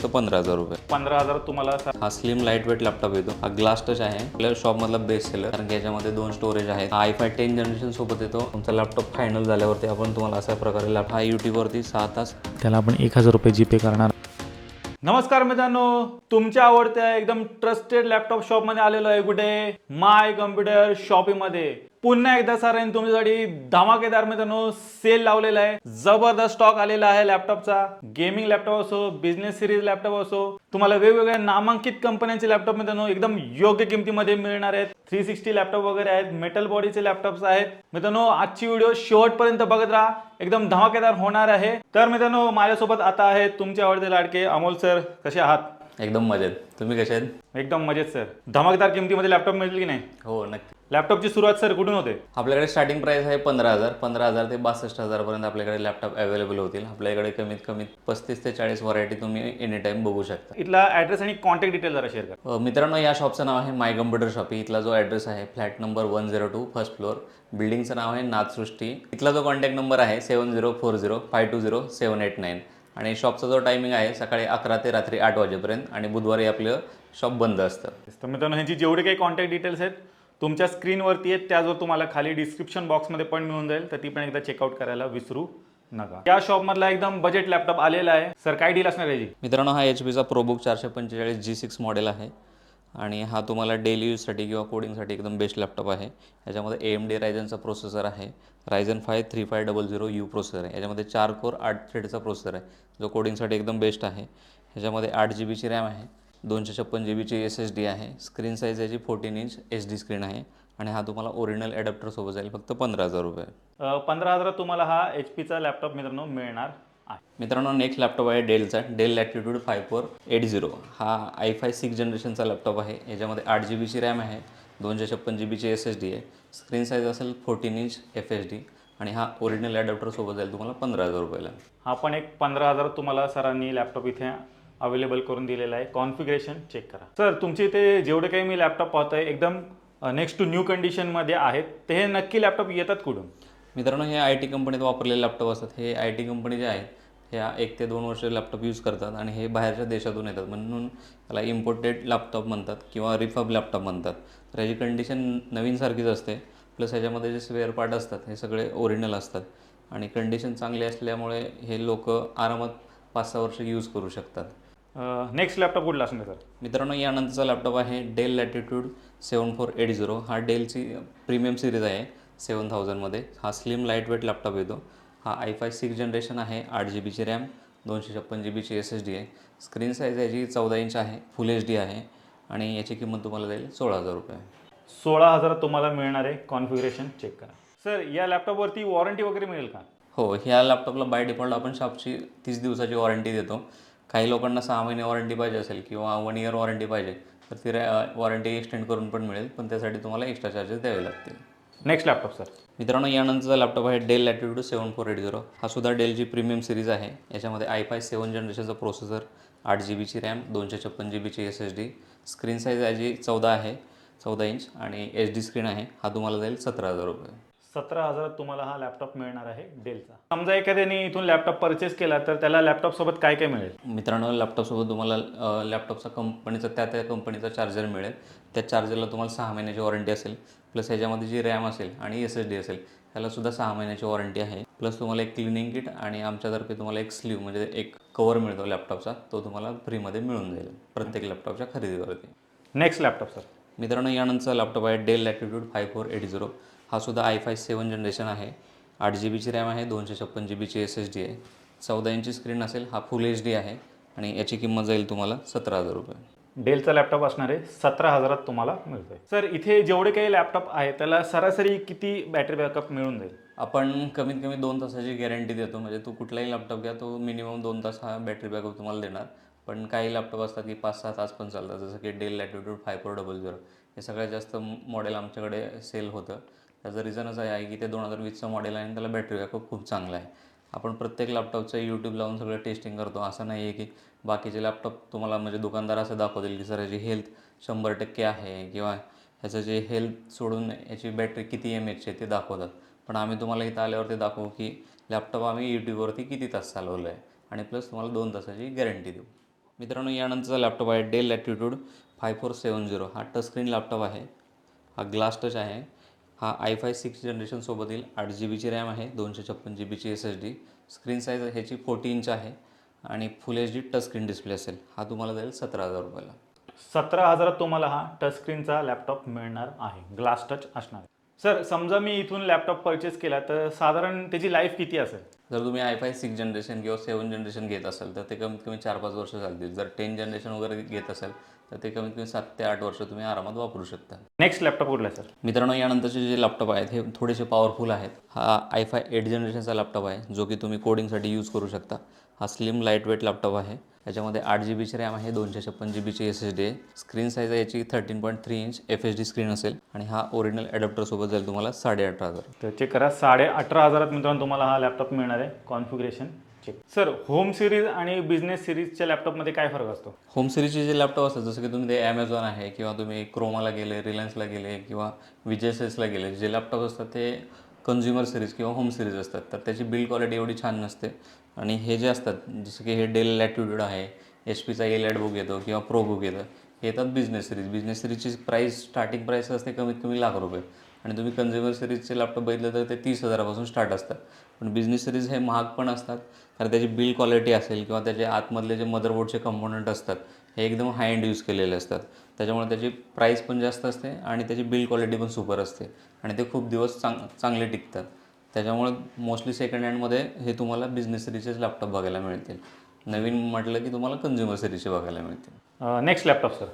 तो 15,000 रुपये. 15,000 तुम्हाला हा स्लिम लाईट वेट लॅपटॉप येतो. हा ग्लास टच आहे. आपल्या शॉपमधला बेस्ट सेलर, कारण की याच्यामध्ये 2 स्टोरेज आहेत. हा i5 10 जनरेशन सोबत येतो. तुमचा लॅपटॉप फायनल झाल्यावरती आपण तुम्हाला अशा प्रकारे हा यूट्यूबवरती 6 तास त्याला आपण 1,000 रुपये जीपे करणार. नमस्कार मित्रांनो, तुमच्या आवडत्या एकदम ट्रस्टेड लॅपटॉप शॉपमध्ये आलेलो आहे. कुठे? माय कम्प्युटर शॉपीमध्ये. पुन्हा एकदा सरांनी तुमच्यासाठी धमाकेदार मित्रांनो सेल लावलेला आहे. जबरदस्त स्टॉक आलेला आहे लॅपटॉपचा. गेमिंग लॅपटॉप असो, बिझनेस सिरीज लॅपटॉप असो, तुम्हाला वेगवेगळ्या नामांकित कंपन्यांचे लॅपटॉप मित्रांनो एकदम योग्य किमतीमध्ये मिळणार आहेत. 360 लॅपटॉप वगैरे आहेत, मेटल बॉडीचे लॅपटॉप्स आहेत. मित्रांनो आजची व्हिडिओ शेवटपर्यंत बघत राहा, एकदम धमाकेदार होणार आहे. तर मित्रांनो माझ्यासोबत आता आहे तुमचे आवडते लाडके अमोल सर. कसे आहात? एकदम मजेत. तुम्ही कसे आहेत? एकदम मजेत सर. धमाकेदार किमतीमध्ये लॅपटॉप मिळतील की नाही? हो, नक्की. लॅपटॉपची सुरुवात सर कुठून होते? आपल्याकडे स्टार्टिंग प्राइस आहे 15,000 ते 62,000 पर्यंत आपल्याकडे लॅपटॉप अवेलेबल होतील. आपल्याकडे कमीत कमी 35 ते 40 व्हरायटी तुम्ही एनी टाइम बघू शकता. इथला ॲड्रेस आणि कॉन्टॅक्ट डिटेल जरा शेअर करा. मित्रांनो, या शॉपचं नाव आहे माय कम्प्युटर शॉप. इथला जो ॲड्रेस आहे फ्लॅट नंबर 102 फर्स्ट फ्लोअर. बिल्डिंगचं नाव आहे नाथसृष्टी. इथला जो कॉन्टॅक्ट नंबर आहे 7040520789. आणि शॉपचा जो टायमिंग आहे सकाळी 11 ते रात्री 8 वाजेपर्यंत, आणि बुधवारी आपलं शॉप बंद असतं. तर मित्रांनो ह्यांची जेवढे काही कॉन्टॅक्ट डिटेल्स आहेत तुमच्या स्क्रीनवरती आहेत, त्याचवर तुम्हाला खाली डिस्क्रिप्शन बॉक्समध्ये पण मिळून जाईल, तर ती पण एकदा चेकआउट करायला विसरू नका. या शॉपमधला एकदम बजेट लॅपटॉप आलेला आहे. सर काय डील असणार याची? मित्रांनो, हा HP चा प्रोबुक 445 G6 मॉडेल आहे, आणि हा तुम्हाला डेली यूजसाठी किंवा कोडिंगसाठी एकदम बेस्ट लॅपटॉप आहे. याच्यामध्ये AMD रायझनचा प्रोसेसर आहे. Ryzen 5 3500U प्रोसेसर आहे. याच्यामध्ये 4 कोर 8 थ्रेडचा प्रोसेसर आहे, जो कोडिंगसाठी एकदम बेस्ट आहे. ह्याच्यामध्ये 8 GB ची रॅम आहे, 256 GB ची SSD आहे. स्क्रीन साईज याची 14 इंच HD स्क्रीन आहे, आणि हा तुम्हाला ओरिजिनल ॲडॅप्टर सोबत जाईल फक्त 15,000 रुपये. 15,000 तुम्हाला हा HP लॅपटॉप मित्रांनो मिळणार आहे. मित्रांनो, नेक्स्ट लॅपटॉप आहे डेलचा डेल लॅटिट्यूड 5480. हा i5 6 जनरेशनचा लॅपटॉप आहे. याच्यामध्ये 8 GB ची रॅम आहे, 256 GB ची SSD आहे. स्क्रीन साईज असेल 14 इंच FHD, आणि हा ओरिजिनल ॲडॅप्टर सोबत जाईल तुम्हाला 15,000 रुपयाला. हा पण एक 15,000 तुम्हाला सरांनी लॅपटॉप इथे अवेलेबल करून दिलेला आहे. कॉन्फिगरेशन चेक करा. सर तुमचे इथे जेवढे काही मी लॅपटॉप पाहतोय एकदम नेक्स्ट टू न्यू कंडिशनमध्ये आहेत, ते हे नक्की लॅपटॉप येतात कुठून? मित्रांनो, हे IT कंपनीत वापरलेले लॅपटॉप असतात. हे IT कंपनी जे आहेत ह्या 1 ते 2 वर्ष लॅपटॉप यूज करतात, आणि हे बाहेरच्या देशातून येतात, म्हणून त्याला इम्पोर्टेड लॅपटॉप म्हणतात किंवा रिफब लॅपटॉप म्हणतात. तर ह्याची कंडिशन नवीनसारखीच असते. प्लस ह्याच्यामध्ये जे स्पेअर पार्ट असतात हे सगळे ओरिजिनल असतात, आणि कंडिशन चांगली असल्यामुळे हे लोक आरामात 5-6 वर्ष यूज करू शकतात. नेक्स्ट लॅपटॉप कुठला असणार सर? मित्रांनो, यानंतरचा लॅपटॉप आहे डेल लॅटिट्यूड 7480. हा डेलची प्रीमियम सिरीज आहे 7000मध्ये. हा स्लिम लाईट वेट लॅपटॉप येतो. हा i5 6 जनरेशन आहे, 8 GB ची रॅम, 256 GB ची SSD आहे. स्क्रीन साईज याची 14 इंच आहे, फुल HD आहे, आणि याची किंमत तुम्हाला जाईल 16,000 रुपये. 16,000 तुम्हाला मिळणार आहे. कॉन्फिगरेशन चेक करा. सर या लॅपटॉपवरती वॉरंटी वगैरे मिळेल का? हो, ह्या लॅपटॉपला बाय डिफॉल्ट आपण शॉपची 30 दिवसाची वॉरंटी देतो. काही लोकांना 6 महिने वॉरंटी पाहिजे असेल किंवा 1 इयर वॉरंटी पाहिजे, तर ती वॉरंटी एक्सटेंड करून पण मिळेल, पण त्यासाठी तुम्हाला एक्स्ट्रा चार्जेस द्यावे लागतील. Next laptop sir? मित्रांनो, यानंतरचा लॅपटॉप आहे डेल लॅटिट्यूड 7480. हा सुद्धा डेलची प्रीमियम सिरीज आहे. याच्यामध्ये i5 7 जनरेशनचा प्रोसेसर, 8 GB ची रॅम, 256 GB ची SSD. स्क्रीन साईज याची 14 आहे, 14 इंच, आणि HD स्क्रीन आहे. हा तुम्हाला जाईल 17,000 रुपये. 17,000 तुम्हाला हा लॅपटॉप मिळणार आहे डेलचा. समजा एखाद्याने इथून लॅपटॉप परचेस केला तर त्याला लॅपटॉप सोबत काय काय मिळेल? मित्रांनो, लॅपटॉपसोबत तुम्हाला लॅपटॉपचा कंपनीचा त्या कंपनीचा चार्जर मिळेल. त्या चार्जरला तुम्हाला 6 महिन्याची वॉरंटी असेल. प्लस ह्याच्यामध्ये जी रॅम असेल आणि SSD असेल त्यालासुद्धा 6 महिन्याची वॉरंटी आहे. प्लस तुम्हाला एक क्लिनिंग किट, आणि आमच्यातर्फे तुम्हाला एक स्लीव म्हणजे एक कवर मिळतो लॅपटॉपचा, तो तुम्हाला फ्रीमध्ये मिळून जाईल प्रत्येक लॅपटॉपच्या खरेदीवरती. Next laptop sir? मित्रांनो, यानंतरचा लॅपटॉप आहे डेल लॅटिट्यूड 5480. हा सुद्धा i5 7 जनरेशन आहे, 8 GB ची रॅम आहे, 256 GB ची SSD आहे. 14 इंची स्क्रीन असेल. हा फुल HD आहे, आणि याची किंमत जाईल तुम्हाला 17,000 रुपये. डेलचा लॅपटॉप असणार आहे, 17,000 तुम्हाला मिळतोय. सर इथे जेवढे काही लॅपटॉप आहे त्याला सरासरी किती बॅटरी बॅकअप मिळून जाईल? आपण कमीत कमी 2 तासाची गॅरंटी देतो. म्हणजे तू कुठलाही लॅपटॉप घ्या, तो मिनिमम 2 तास हा बॅटरी बॅकअप तुम्हाला देणार. पण काही लॅपटॉप असतात की 5-6 तास पण चालतात, जसं की डेल लॅटिट्यूड 5400. हे सगळ्यात जास्त मॉडेल आमच्याकडे सेल होतं. त्याचं रिझनच आहे की ते 2020चं मॉडेल आहे, आणि त्याला बॅटरी बॅकअप खूप चांगला आहे. आपण प्रत्येक लॅपटॉपचं यूट्यूब लावून सगळं टेस्टिंग करतो. असं नाही आहे की बाकीचे लॅपटॉप तुम्हाला म्हणजे दुकानदार असं दाखवतील की सर याची हेल्थ 100% आहे, किंवा ह्याचं जे हेल्थ सोडून याची बॅटरी किती MAH आहे ते दाखवतात. पण आम्ही तुम्हाला इथं आल्यावरती दाखवू की लॅपटॉप आम्ही यूट्यूबवरती किती तास चालवलं आहे, आणि प्लस तुम्हाला 2 तासाची गॅरंटी देऊ. मित्रांनो, यानंतरचा लॅपटॉप आहे डेल लॅटिट्यूड 5470. हा टचस्क्रीन लॅपटॉप आहे. हा ग्लास टच आहे. हा i5 6 जनरेशनसोबत येईल. 8 GB रॅम आहे, 256 GB SSD. स्क्रीन साईज ह्याची 40 इंच आहे आणि फुल HD टच स्क्रीन डिस्प्ले असेल. हा तुम्हाला जाईल 17,000 रुपयाला. 17,000 तुम्हाला हा टच स्क्रीनचा लॅपटॉप मिळणार आहे, ग्लास टच असणार आहे. सर, समजा मी इथून लॅपटॉप परचेस केला तर साधारण त्याची लाईफ किती असेल? जर तुम्ही i5 6 जनरेशन किंवा 7 जनरेशन घेत असाल तर ते कमीत कमी 4-5 वर्ष चालतील. जर 10 जनरेशन वगैरे घेत असाल तर ते कमीत कमी 7 ते 8 वर्ष तुम्ही आरामात वापरू शकता. नेक्स्ट लॅपटॉप कुठला आहे सर? मित्रांनो, यानंतरचे जे लॅपटॉप आहेत हे थोडेसे पॉवरफुल आहेत. हा i5 8 जनरेशनचा लॅपटॉप आहे जो की तुम्ही कोडिंगसाठी यूज करू शकता. हा स्लिम लाईट वेट लॅपटॉप आहे. याच्यामध्ये 8 GB रॅम आहे, 256 GB SSD आहे. स्क्रीन साईज आहे याची 13.3 इंच FHD स्क्रीन असेल आणि हा ओरिजिनल ॲडॅप्टरसोबत जाईल तुम्हाला 18,500. तर चेक करा, 18,500 मित्रांनो तुम्हाला हा लॅपटॉप मिळणार आहे. Configuration check. Sir, home series आणि बिझनेस सिरीजच्या लॅपटॉपमध्ये काय फरक असतो? होम सिरीजचे जे लॅपटॉप असतात जसं की तुम्ही ते ॲमेझॉन आहे किंवा तुम्ही क्रोमाला गेले, रिलायन्सला गेले किंवा VJSSला गेले, जे लॅपटॉप असतात ते कन्झ्युमर सिरीज किंवा होम सिरीज असतात. तर त्याची बिल्ड क्वालिटी एवढी छान नसते. आणि हे जे असतात जसं की हे डेल लॅटिट्यूड आहे, HPचा एलियट येतो किंवा प्रो बुक येतं, हे येतात बिझनेस सिरीज. बिझनेस सिरीजची प्राईस स्टार्टिंग प्राईस असते कमीत कमी ₹1,00,000 आणि तुम्ही कन्झ्युमर सिरीजचे लॅपटॉप बघितलं तर ते 30,000पासून स्टार्ट असतात. पण बिझनेस सिरीज हे महाग पण असतात कारण त्याची बिल्ड क्वालिटी असेल किंवा त्याचे आतमधले जे मदरबोर्डचे कंपोनंट असतात हे एकदम हाय एंड यूज केलेले असतात. त्याच्यामुळे त्याची प्राईस पण जास्त असते आणि त्याची बिल्ड क्वालिटी पण सुपर असते आणि ते खूप दिवस चांगले टिकतात. त्याच्यामुळे मोस्टली सेकंड हँडमध्ये हे तुम्हाला बिझनेस सिरीजचेच लॅपटॉप बघायला मिळतील. नवीन म्हटलं की तुम्हाला कन्झ्युमर सिरीजचे बघायला मिळतील. Next laptop sir.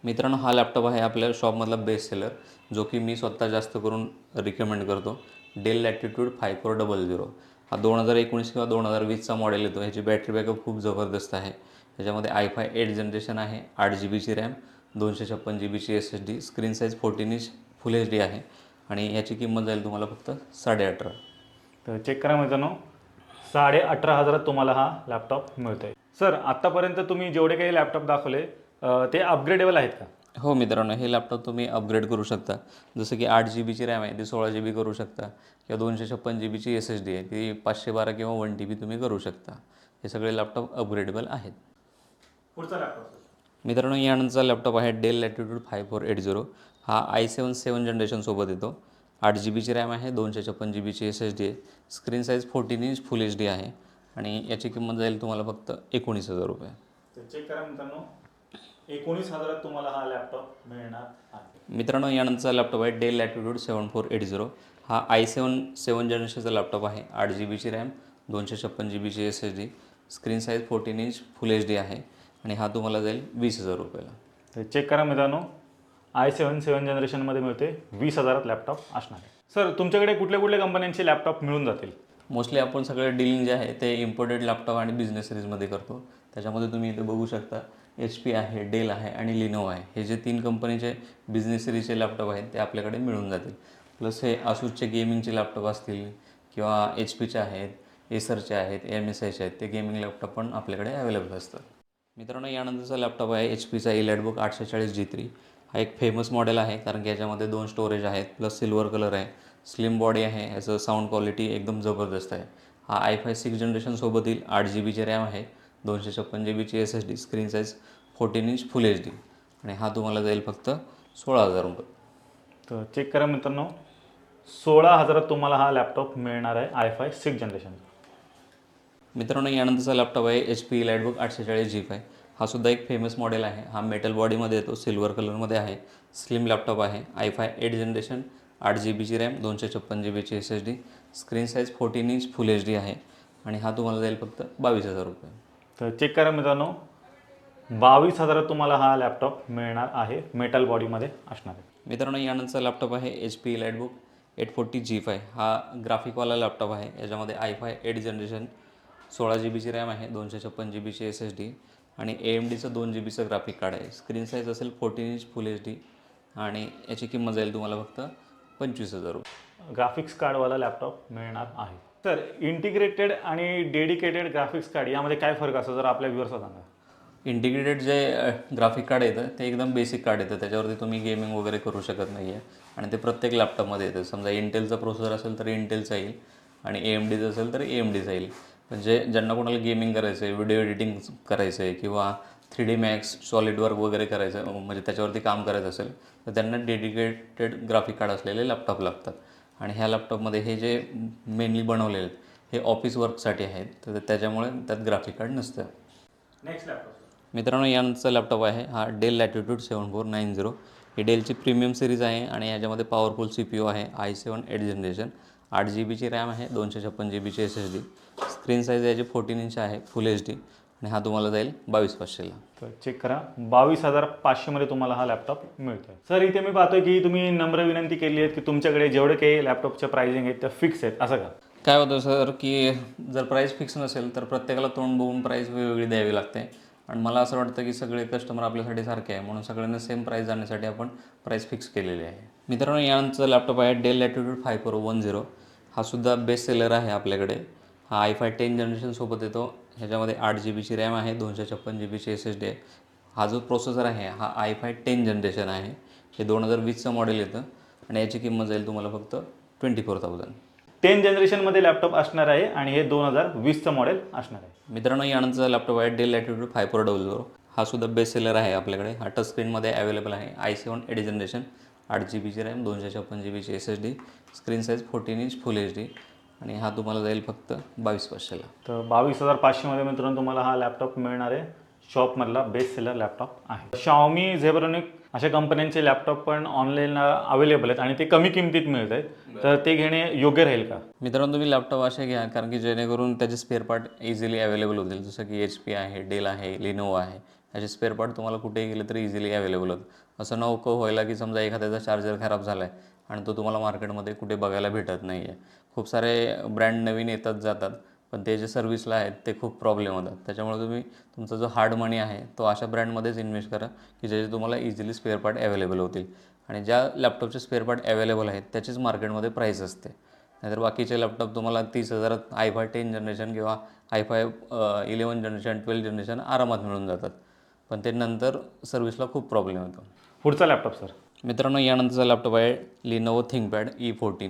मित्रांनो, हा लॅपटॉप आहे आपल्या शॉपमधला बेस्ट सेलर जो की मी स्वतः जास्त करून रिकमेंड करतो. Dell Latitude 5400. हा 2019 किंवा 2020चा मॉडेल येतो. ह्याची बॅटरी बॅकअप खूप जबरदस्त आहे. त्याच्यामध्ये i5 8 जनरेशन आहे, 8 GB RAM, 256 GB SSD. Screen size 14 inch full HD आहे आणि याची किंमत जाईल तुम्हाला फक्त 18,500. तर चेक करा मित्रांनो, 18,500 तुम्हाला हा लॅपटॉप मिळतो आहे. सर, आत्तापर्यंत तुम्ही जेवढे काही लॅपटॉप दाखवले ते अपग्रेडेबल आहेत का? हो मित्रांनो, हे लॅपटॉप तुम्ही अपग्रेड करू शकता. जसं की 8 GBची रॅम आहे ती 16 GB करू शकता किंवा 256 GBची SSD आहे ती 512 किंवा 1 TB तुम्ही करू शकता. हे सगळे लॅपटॉप अपग्रेडेबल आहेत. पुढचा लॅपटॉप. मित्रांनो, यानंतरचा लॅपटॉप आहे डेल लॅटिट्यूड 5480. हा i7 7 जनरेशनसोबत येतो. 8 GBची रॅम आहे, 256 GBची SSD आहे. Screen size 14 inch full HD आहे आणि याची किंमत जाईल तुम्हाला फक्त 19,000 रुपये. तर चेक करा मित्रांनो, 19,000 तुम्हाला हा लॅपटॉप मिळणार आहे. मित्रांनो, यानंतरचा लॅपटॉप आहे डेल लॅटिट्यूड 7480. हा i7 7 जनरेशनचा लॅपटॉप आहे. 8 GBची रॅम, 256 GBची SSD. Screen size 14 inch full HD आहे आणि हा तुम्हाला जाईल 20,000 रुपयाला. तर चेक करा मित्रांनो, i7 7 जनरेशनमध्ये मिळते, 20,000 लॅपटॉप असणार आहे. सर, तुमच्याकडे कुठल्या कुठल्या कंपन्यांचे लॅपटॉप मिळून जातील? मोस्टली आपण सगळे डीलिंग जे आहे ते इम्पोर्टेड लॅपटॉप आणि बिझनेस सिरीजमध्ये करतो. त्याच्यामध्ये तुम्ही इथे बघू शकता HP आहे, डेल आहे आणि लिनोवो आहे. हे जे 3 कंपनीचे बिझनेस सिरीजचे लॅपटॉप आहेत ते आपल्याकडे मिळून जातील. प्लस हे आसूसचे गेमिंगचे लॅपटॉप असतील किंवा HPचे आहेत, एसरचे आहेत, MSIचे आहेत, ते गेमिंग लॅपटॉप पण आपल्याकडे अवेलेबल असतात. मित्रांनो, यानंतरचा लॅपटॉप आहे HPचा एलियट 840 G3. हा एक फेमस मॉडेल आहे कारण की याच्यामध्ये 2 स्टोरेज आहेत प्लस सिल्वर कलर आहे, स्लिम बॉडी आहे, याचं साऊंड क्वालिटी एकदम जबरदस्त आहे. हा i5 6 जनरेशनसोबत येईल. 8 GBची रॅम आहे, 256 GBची SSD. Screen size 14 inch full HD आणि हा तुम्हाला जाईल फक्त 16,000 रुपये. तर चेक करा मित्रांनो, 16,000 तुम्हाला हा लॅपटॉप मिळणार आहे i5 6 जनरेशन. मित्रांनो, यानंतरचा लॅपटॉप आहे HP एलियट 840 G5. हा सुद्धा एक फेमस मॉडेल आहे. हा मेटल बॉडीमध्ये येतो, सिल्वर कलरमध्ये आहे, स्लिम लॅपटॉप आहे. i5 8 जनरेशन, 8 GBची रॅम, 256 GBची SSD. Screen size 14 inch full HD आहे आणि हा तुम्हाला जाईल फक्त 22,000 रुपये. तर चेक करा मित्रांनो, 22,000 तुम्हाला हा लॅपटॉप मिळणार आहे, मेटल बॉडीमध्ये असणार आहे. मित्रांनो, यानंतरचा लॅपटॉप आहे HP एलियट 840 G5. हा ग्राफिकवाला लॅपटॉप आहे. याच्यामध्ये i5 8 जनरेशन, 16 GBची रॅम आहे, 256 GBची SSD आणि AMDचं 2 GBचं ग्राफिक कार्ड आहे. स्क्रीन साईज असेल 14 इंच फुल HD आणि याची किंमत जाईल तुम्हाला फक्त 25,000 रुपये. ग्राफिक्स कार्डवाला लॅपटॉप मिळणार आहे. सर, इंटिग्रेटेड आणि डेडिकेटेड ग्राफिक्स कार्ड यामध्ये काय फरक असतो जर आपल्या व्ह्युअर्सला सांगा? इंटिग्रेटेड जे ग्राफिक कार्ड येतं ते एकदम बेसिक कार्ड येतं. त्याच्यावरती तुम्ही गेमिंग वगैरे करू शकत नाही आहे आणि ते प्रत्येक लॅपटॉपमध्ये येतं. समजा इंटेलचा प्रोसेसर असेल तर इंटेलचा येईल आणि AMDचं असेल तर AMDचा येईल. म्हणजे ज्यांना कोणाला गेमिंग करायचं आहे, व्हिडिओ एडिटिंग करायचं आहे किंवा 3D Max, सॉलिडवर्क वगैरे करायचं म्हणजे त्याच्यावरती काम करायचं असेल तर त्यांना डेडिकेटेड ग्राफिक कार्ड असलेले लॅपटॉप लागतात. आणि ह्या लॅपटॉपमध्ये हे जे मेनली बनवलेले आहेत हे ऑफिस वर्कसाठी आहेत, तर त्याच्यामुळे त्यात ग्राफिक कार्ड नसतं. नेक्स्ट लॅपटॉप मित्रांनो, यांचा लॅपटॉप आहे हा डेल लॅटिट्यूड 7490. ही डेलची प्रीमियम सिरीज आहे आणि याच्यामध्ये पॉवरफुल CPU आहे i7 8 जनरेशन. 8 GB रॅम आहे, 256 GB SSD. स्क्रीन साईज याची 14 इंच आहे, फुल HD. आणि हा तुम्हाला जाईल 22,500ला. तर चेक करा, 22,500मध्ये तुम्हाला हा लॅपटॉप मिळतोय. सर इथे मी पाहतोय की तुम्ही नम्र विनंती केली आहे की तुमच्याकडे जेवढे काही लॅपटॉपच्या प्राइसिंग आहेत त्या फिक्स आहेत, असं का? काय होतं सर की जर प्राईस फिक्स नसेल तर प्रत्येकाला तोंड बघून प्राईस वेगवेगळी द्यावी लागते. आणि मला असं वाटतं की सगळे कस्टमर आपल्यासाठी सारखे आहे, म्हणून सगळ्यांना सेम प्राईस जाण्यासाठी आपण प्राईस फिक्स केलेली आहे. मित्रांनो, यांचं लॅपटॉप आहे डेल लॅटिट्यूड 5410. हा सुद्धा बेस्ट सेलर आहे आपल्याकडे. हा i5 10 जनरेशनसोबत येतो. ह्याच्यामध्ये 8 GB रॅम आहे, 256 GB SSD आहे. हा जो प्रोसेसर आहे हा i5 10 जनरेशन आहे. हे 2020चं मॉडेल येतं आणि याची किंमत जाईल तुम्हाला फक्त 24,000. 10 जनरेशनमध्ये लॅपटॉप असणार आहे आणि हे 2020चं मॉडेल असणार आहे. मित्रांनो, यानंतरचा लॅपटॉप आहे डेल लॅटिट्यूड 5400. हा सुद्धा बेस्ट सेलर आहे आपल्याकडे. हा टच स्क्रीनमध्ये अवेलेबल आहे. i7 8 जनरेशन, 8 GB RAM, 256 GB SSD. Screen size 14 inch full HD. आणि हा तुम्हाला जाईल फक्त 22,500ला. तर 22,500मध्ये मित्रांनो तुम्हाला हा लॅपटॉप मिळणार आहे. शॉपमधला बेस्ट सेलर लॅपटॉप आहे. Xiaomi, Zebronic अशा कंपन्यांचे लॅपटॉप पण ऑनलाईन अवेलेबल आहेत आणि ते कमी किमतीत मिळत आहेत, तर ते घेणे योग्य राहील का? मित्रांनो, तुम्ही लॅपटॉप असे घ्या कारण की जेणेकरून त्याचे स्पेअर पार्ट इझिली अवेलेबल होतील. जसं की HP आहे, डेल आहे, लिनोवो आहे. याचे स्पेअर पार्ट तुम्हाला कुठेही गेले तरी इझिली अवेलेबल होतं. असं नको व्हायला की समजा एखाद्याचा चार्जर खराब झाला आहे आणि तो तुम्हाला मार्केटमध्ये कुठे बघायला भेटत नाही आहे. खूप सारे ब्रँड नवीन येतात जातात, पण ते जे सर्व्हिसला आहेत ते खूप प्रॉब्लेम होतात. त्याच्यामुळे तुम्ही तुमचा जो हार्ड मनी आहे तो अशा ब्रँडमध्येच इन्व्हेस्ट करा की ज्याचे तुम्हाला इझिली स्पेअर पार्ट अवेलेबल होतील. आणि ज्या लॅपटॉपचे स्पेअर पार्ट अवेलेबल आहेत त्याचीच मार्केटमध्ये प्राईस असते. नाहीतर बाकीचे लॅपटॉप तुम्हाला 30,000 i5 10 जनरेशन किंवा i5 11 जनरेशन 12 जनरेशन आरामात मिळून जातात, पण ते नंतर सर्व्हिसला खूप प्रॉब्लेम येतो. पुढचा लॅपटॉप सर. मित्रांनो, यानंतरचा लॅपटॉप आहे लिनोवो थिंकपॅड E14.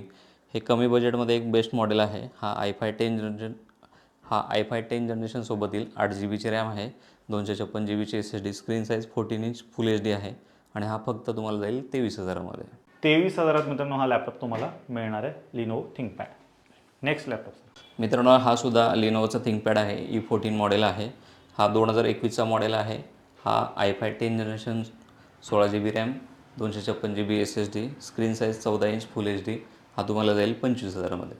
हे कमी बजेटमध्ये एक बेस्ट मॉडेल आहे. हा i5 10 जनरेशनसोबत येईल. 8 GB रॅम आहे, 256 GB SSD. Screen size 14 inch full HD आहे. आणि हा फक्त तुम्हाला जाईल 23,000मध्ये. 23,000 मित्रांनो हा लॅपटॉप तुम्हाला मिळणार आहे, Lenovo ThinkPad. Next laptop sir. मित्रांनो, हा सुद्धा लिनोवोचा थिंकपॅड आहे. E14 मॉडेल आहे. हा 2021चा मॉडेल आहे. हा i5 10 generation, 16 GB RAM, 256 GB SSD. Screen size 14 inch full HD. हा तुम्हाला जाईल 25,000मध्ये.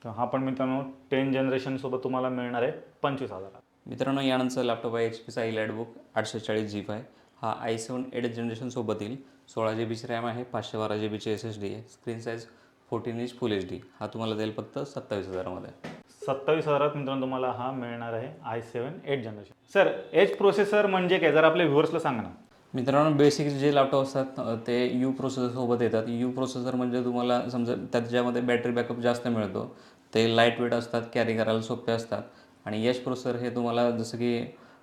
तर हा पण मित्रांनो 10 जनरेशनसोबत तुम्हाला मिळणार आहे 25,000. मित्रांनो, यानंतर लॅपटॉप आहे HPचा इलाइटबुक 840GB आहे. हा i7 8 जनरेशनसोबत येईल. 16 GB रॅम आहे, 512 GB SSD आहे. Screen size 14 inch full HD. हा तुम्हाला जाईल फक्त 27,000मध्ये. 27,000 मित्रांनो तुम्हाला हा मिळणार आहे i7 8 generation. Sir age processor म्हणजे काय, जर आपल्या व्ह्युअर्सला सांगा ना. मित्रांनो, बेसिक जे लॅपटॉप असतात ते यू प्रोसेसरसोबत येतात. यू प्रोसेसर म्हणजे तुम्हाला समजा त्याच्यामध्ये बॅटरी बॅकअप जास्त मिळतो. ते लाईट वेट असतात, कॅरी करायला सोपे असतात. आणि यश प्रोसेसर हे तुम्हाला जसं की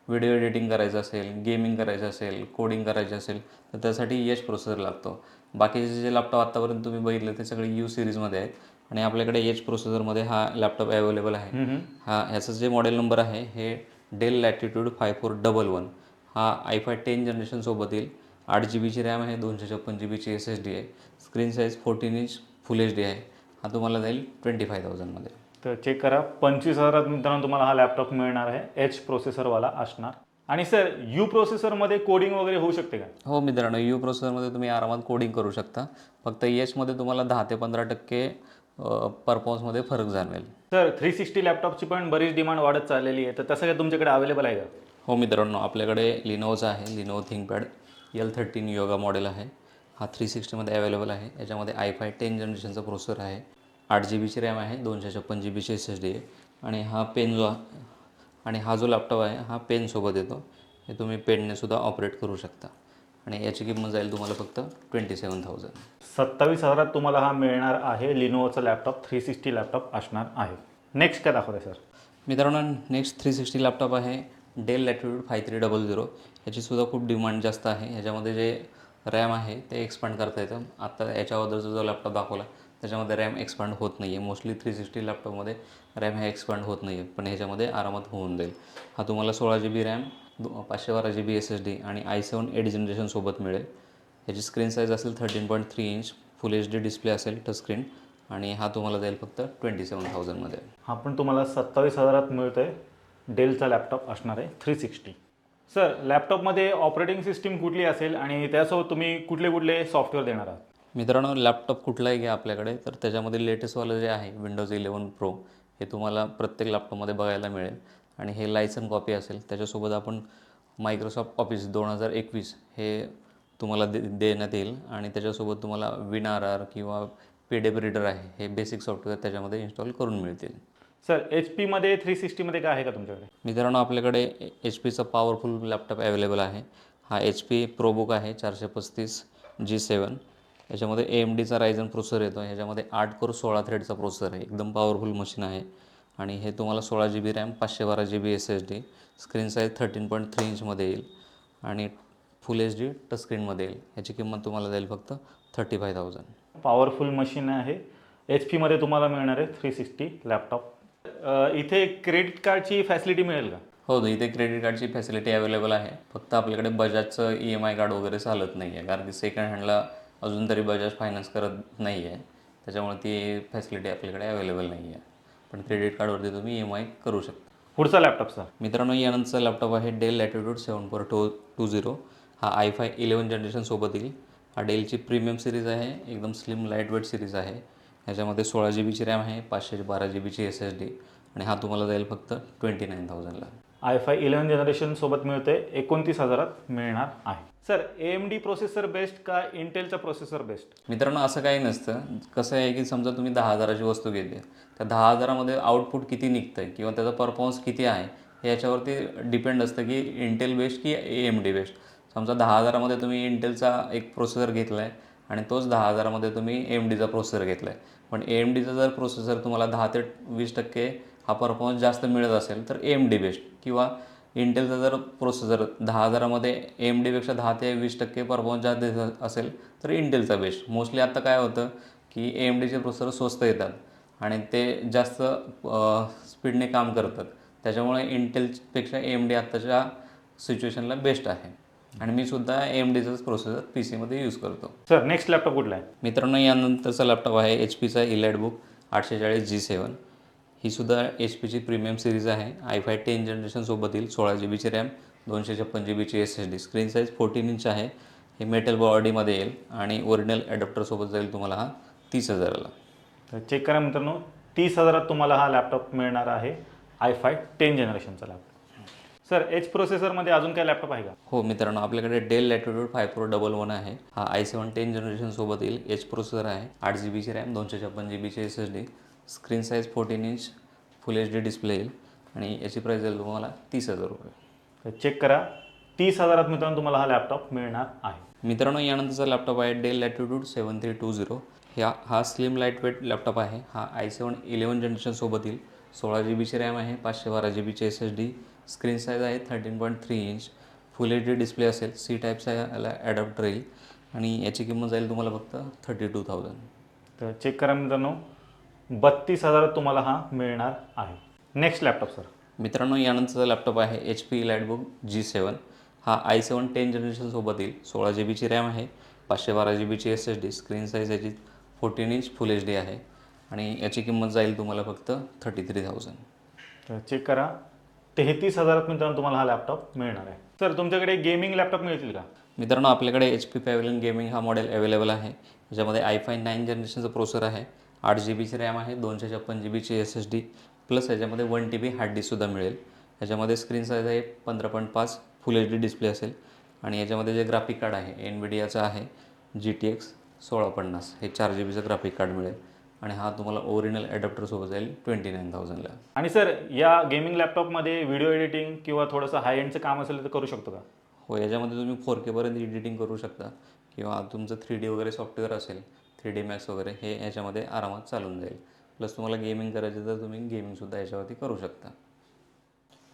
व्हिडिओ एडिटिंग करायचं असेल, गेमिंग करायचं असेल, कोडिंग करायचं असेल तर त्यासाठी यश प्रोसेसर लागतो. बाकीचे जे लॅपटॉप आत्तापर्यंत तुम्ही बघितले ते सगळे यू सिरीजमध्ये आहेत आणि आपल्याकडे एच प्रोसेसरमध्ये हा लॅपटॉप अवेलेबल आहे. ह्याचं जे मॉडेल नंबर आहे हे डेल लॅटिट्यूड 5411. हा i5 10 जनरेशनसोबत येईल. 8 GB रॅम आहे, 256 GB SSD आहे. Screen size 14 inch full HD आहे. हा तुम्हाला जाईल 25,000मध्ये. तर चेक करा, 25,000 मित्रांनो तुम्हाला हा लॅपटॉप मिळणार आहे, एच प्रोसेसरवाला असणार. आणि सर यू प्रोसेसरमध्ये कोडिंग वगैरे होऊ शकते का? हो मित्रांनो, यू प्रोसेसरमध्ये तुम्ही आरामात कोडिंग करू शकता. फक्त एचमध्ये तुम्हाला 10 ते 15% परफॉर्मन्समध्ये फरक जाणवेल. सर 360 लॅपटॉपची पण बरीच डिमांड वाढत चाललेली आहे, तर तसं काय तुमच्याकडे अवेलेबल आहे का? हो मित्रांनो, आपल्याकडे लिनोवोचा आहे, Lenovo ThinkPad L13 yoga model आहे. हा 360मध्ये अवेलेबल आहे. याच्यामध्ये i5 10 जनरेशनचा प्रोसेसर आहे. 8 GB रॅम आहे, 256 GB SSD आहे. आणि हा जो लॅपटॉप आहे हा पेनसोबत येतो. हे तुम्ही पेनने सुद्धा ऑपरेट करू शकता. आणि याची किंमत जाईल तुम्हाला फक्त 27,000. 27,000 तुम्हाला हा मिळणार आहे, लिनोवोचा लॅपटॉप 360 लॅपटॉप असणार आहे. नेक्स्ट काय दाखवत आहे सर? मित्रांनो, नेक्स्ट 360 लॅपटॉप आहे डेल लॅटिट्यूड 5300. याचीसुद्धा खूप डिमांड जास्त आहे. ह्याच्यामध्ये जे रॅम आहे ते एक्सपांड करता येतं. आता याच्या अगोदरचा जो लॅपटॉप दाखवला त्याच्यामध्ये रॅम एक्सपांड होत नाही आहे. मोस्टली 360 लॅपटॉपमध्ये रॅम हे एक्सपांड होत नाही आहे, पण ह्याच्यामध्ये आरामात होऊन जाईल. हा तुम्हाला 16 GB रॅम 512 GB SSD आणि i7 8 जनरेशनसोबत मिळेल. ह्याची स्क्रीन साईज असेल 13.3 इंच, फुल HD डिस्प्ले असेल टच स्क्रीन आणि हा तुम्हाला जाईल फक्त 27,000मध्ये. हा पण तुम्हाला 27,000 मिळतोय. डेलचा लॅपटॉप असणार आहे 360. सर, लॅपटॉपमध्ये ऑपरेटिंग सिस्टीम कुठली असेल आणि त्यासोबत तुम्ही कुठले कुठले सॉफ्टवेअर देणार आहात? मित्रांनो, लॅपटॉप कुठलाही घ्या आपल्याकडे, तर त्याच्यामध्ये लेटेस्टवालं जे आहे विंडोज 11 प्रो हे तुम्हाला प्रत्येक लॅपटॉपमध्ये बघायला मिळेल आणि हे लायसन कॉपी असेल. त्याच्यासोबत आपण मायक्रोसॉफ्ट ऑफिस 2021 हे तुम्हाला देण्यात येईल आणि त्याच्यासोबत तुम्हाला WinRR किंवा PDF रीडर आहे हे बेसिक सॉफ्टवेअर त्याच्यामध्ये इन्स्टॉल करून मिळतील. सर, HP मध्ये 360मध्ये काय आहे का तुमच्याकडे? मित्रांनो, आपल्याकडे HP पॉवरफुल लॅपटॉप अवेलेबल आहे. हा HP ProBook आहे 435G7. याच्यामध्ये AMDचा रायझन प्रोसेसर येतो. ह्याच्यामध्ये 8 कोर 16 थ्रेडचा प्रोसेसर आहे. एकदम पॉवरफुल मशीन आहे आणि हे तुम्हाला 16 GB RAM 512 GB SSD, screen size 13.3 इंचमध्ये येईल आणि फुल HD टच स्क्रीनमध्ये येईल. ह्याची किंमत तुम्हाला जाईल फक्त 35,000. पॉवरफुल मशीन आहे. HP मध्ये तुम्हाला मिळणार आहे 360 लॅपटॉप. इथे क्रेडिट कार्डची फॅसिलिटी मिळेल का? हो, इथे क्रेडिट कार्डची फॅसिलिटी अवेलेबल आहे. फक्त आपल्याकडे बजाजचं EMI कार्ड वगैरे चालत नाही आहे, कारण की सेकंड हँडला अजून तरी बजाज फायनान्स करत नाही आहे. त्याच्यामुळे ती फॅसिलिटी आपल्याकडे अवेलेबल नाही आहे. पण क्रेडिट कार्डवरती तुम्ही EMI करू शकता. पुढचा लॅपटॉप सर. मित्रांनो, यानंतरचा लॅपटॉप आहे डेल लॅटिट्यूड 7420. हा i5 11 जनरेशनसोबत येईल. हा डेलची प्रीमियम सिरीज आहे. एकदम स्लिम लाईटवेट सिरीज आहे. ह्याच्यामध्ये 16 GB रॅम आहे, 512 GB SSD आणि हा तुम्हाला जाईल फक्त 29,000ला. i5 11 जनरेशन सोबत मिळते 29,000 मिळणार आहे. सर, AMD प्रोसेसर बेस्ट का इंटेलचा प्रोसेसर बेस्ट? मित्रांनो, असं काही नसतं. कसं आहे की समजा तुम्ही 10,000ची वस्तू घेतली, त्या 10,000मध्ये आउटपुट किती निघतं आहे किंवा त्याचा परफॉर्मन्स किती आहे हे याच्यावरती डिपेंड असतं की इंटेल बेस्ट की AMD बेस्ट. समजा 10,000मध्ये तुम्ही इंटेलचा एक प्रोसेसर घेतला आहे आणि तोच 10,000मध्ये तुम्ही AMDचा प्रोसेसर घेतला आहे. पण AMDचा जर प्रोसेसर तुम्हाला 10 ते 20% हा परफॉर्मन्स जास्त मिळत असेल तर AMD बेस्ट, किंवा इंटेलचा जर प्रोसेसर 10,000मध्ये AMDपेक्षा 10 ते 20% परफॉर्मन्स जास्त देत असेल तर इंटेलचा बेस्ट. मोस्टली आत्ता काय होतं की AMDचे प्रोसेसर स्वस्त येतात आणि ते जास्त स्पीडने काम करतात. त्याच्यामुळे इंटेलपेक्षा AMD आत्ताच्या सिच्युएशनला बेस्ट आहे आणि मी सुद्धा AMDचाच प्रोसेसर PCमध्ये यूज करतो. सर, नेक्स्ट लॅपटॉप कुठला आहे? मित्रांनो, यानंतरचा लॅपटॉप आहे HPचा EliteBook 840G7. ही सुद्धा HPची प्रीमियम सिरीज आहे. i5 10 जनरेशनसोबत येईल. 16 GB RAM 256 GB SSD, screen size 14 inch आहे. हे मेटल बॉडीमध्ये येईल आणि ओरिजिनल ॲडॅप्टरसोबत जाईल तुम्हाला हा 30,000ला. तर चेक करा मित्रांनो, 30,000 तुम्हाला हा लॅपटॉप मिळणार आहे. i5 10 जनरेशनचा laptop. सर, H प्रोसेसरमध्ये अजून काय लॅपटॉप आहे का? हो मित्रांनो, आपल्याकडे डेल लॅटिट्यूड 5411 आहे. हा i7 10 जनरेशनसोबत येईल. H प्रोसेसर आहे. 8 GB RAM 256 GB SSD, screen size 14 inch, full HD display येईल आणि याची प्राईस जाईल तुम्हाला 30,000 रुपये. तर चेक करा, 30,000 मित्रांनो तुम्हाला हा लॅपटॉप मिळणार आहे. मित्रांनो, यानंतरचा लॅपटॉप आहे डेल लॅटिट्यूड 7320. हा स्लिम लाईटवेट लॅपटॉप आहे. हा i7 11 जनरेशनसोबत येईल. 16 GB रॅम आहे, 512 GB SSD, स्क्रीन साईज आहे 13.3 इंच, फुल HD डिस्प्ले असेल. C टाईपचा याला ॲडॅप्टर येईल आणि याची किंमत जाईल तुम्हाला फक्त 32,000. तर चेक करा मित्रांनो, 32,000 तुम्हाला हा मिळणार आहे. Next laptop sir. मित्रांनो, यानंतरचा लॅपटॉप आहे HP EliteBook G7. हा i7 10 जनरेशनसोबत येईल. 16 GB रॅम आहे, 512 GB SSD, स्क्रीन साईज याची 14 इंच फुल HD आहे आणि याची किंमत जाईल तुम्हाला फक्त 33,000. तर चेक करा, 33,000 मित्रांनो तुम्हाला हा लॅपटॉप मिळणार आहे. सर, तुमच्याकडे गेमिंग लॅपटॉप मिळतील का? मित्रांनो, आपल्याकडे HP पॅव्हलियन गेमिंग हा मॉडेल अवेलेबल आहे. याच्यामध्ये i5 9 जनरेशनचं प्रोसेसर आहे. 8 GB रॅम आहे, 256 GB SSD, प्लस याच्यामध्ये 1 TB हार्ड डिस्कसुद्धा मिळेल. याच्यामध्ये स्क्रीन साईज आहे 15.5, फुल HD डिस्प्ले असेल आणि याच्यामध्ये जे ग्राफिक कार्ड आहे NVIDIAचं आहे GTX 1650. हे 4 GBचं ग्राफिक कार्ड मिळेल आणि हा तुम्हाला ओरिजिनल ॲडॅप्टरसोबत जाईल 29,000ला. आणि सर, या गेमिंग लॅपटॉपमध्ये व्हिडिओ एडिटिंग किंवा थोडंसं हाय एंडचं काम असेल तर करू शकतो का? हो, याच्यामध्ये तुम्ही 4K पर्यंत एडिटिंग करू शकता किंवा तुमचं 3D वगैरे सॉफ्टवेअर असेल, 3D Max वगैरे, हे याच्यामध्ये आरामात चालून जाईल. प्लस तुम्हाला गेमिंग करायचं तर तुम्ही गेमिंगसुद्धा याच्यावरती करू शकता.